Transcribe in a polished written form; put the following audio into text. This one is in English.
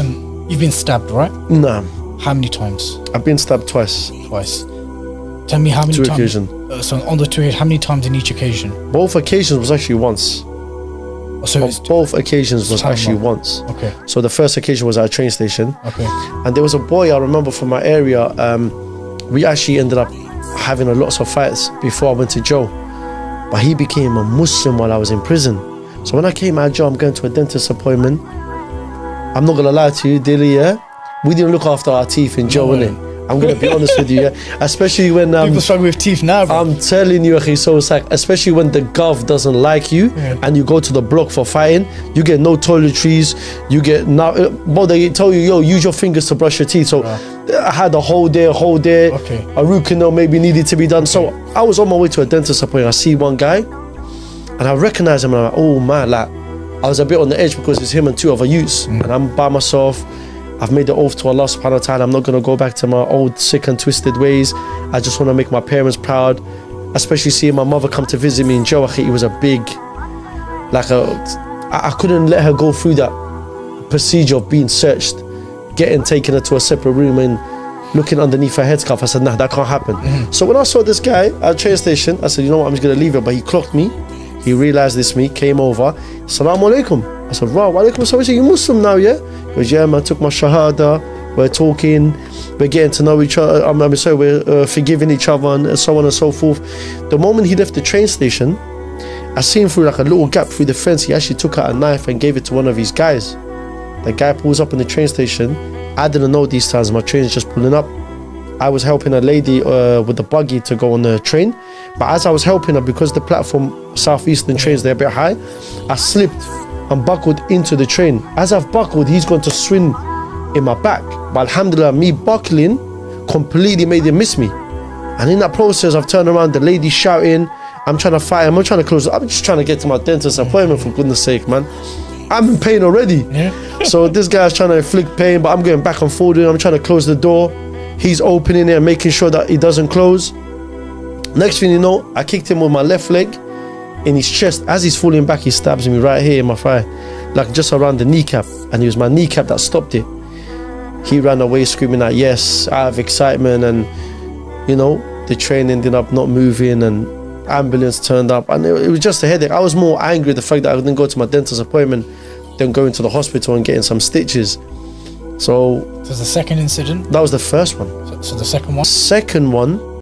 You've been stabbed, right? Nah, How many times? I've been stabbed twice. Twice. Tell me how many Two times. occasions. So on the two, how many times in each occasion? Both occasions was actually once. So On it's both occasions was actually Subhanallah. once. Okay. So the first occasion was at a train station, Okay. and there was a boy I remember from my area. We actually ended up having a lots of fights before I went to jail, but he became a Muslim while I was in prison. So when I came out of jail, I'm going to a dentist appointment. I'm not gonna lie to you, Dilly, yeah? We didn't look after our teeth in jail, innit? I'm gonna be honest with you, yeah? Especially when People struggle with teeth now, bro. I'm telling you, Akhi, so it's like, especially when the gov doesn't like you and you go to the block for fighting, you get no toiletries, you get now, but they tell you, yo, use your fingers to brush your teeth. So I had a hole there, Okay. a root canal maybe needed to be done. So I was on my way to a dentist appointment. I see one guy and I recognize him and I'm like, oh man, like, I was a bit on the edge because it's him and two other youths and I'm by myself. I've made the oath to Allah subhanahu wa ta'ala, I'm not going to go back to my old sick and twisted ways. I just want to make my parents proud, especially seeing my mother come to visit me in jail. It was a big, I couldn't let her go through that procedure of being searched, taking her to a separate room and looking underneath her headscarf. I said, nah, that can't happen. So when I saw this guy at the train station, I said, you know what, I'm just going to leave it. But he clocked me. He realized this me, came over. Assalamu alaikum. I said, right, wa alaikum assalam. You Muslim now, yeah? He goes, yeah, man, I took my shahada. We're talking, we're getting to know each other. I'm sorry, we're forgiving each other and so on and so forth. The moment he left the train station, I seen through like a little gap through the fence, he actually took out a knife and gave it to one of his guys. The guy pulls up in the train station. I didn't know these times, my train's just pulling up. I was helping a lady with the buggy to go on the train. But as I was helping her, because the platform, southeastern trains, they're a bit high, I slipped and buckled into the train. As I've buckled, he's going to swing in my back. But alhamdulillah, me buckling completely made him miss me. And in that process, I've turned around, the lady shouting, I'm trying to fight him, I'm trying to close it. I'm just trying to get to my dentist appointment, for goodness sake, man. I'm in pain already. So this guy's trying to inflict pain, but I'm going back and forth. I'm trying to close the door. He's opening it and making sure that it doesn't close. Next thing you know, I kicked him with my left leg in his chest. As he's falling back, he stabs me right here in my thigh, like just around the kneecap. And it was my kneecap that stopped it. He ran away screaming out yes, out of excitement. And you know, the train ended up not moving and ambulance turned up. And it was just a headache. I was more angry at the fact that I didn't go to my dentist appointment than going to the hospital and getting some stitches. So the second incident? That was the first one. So the second one? Second one,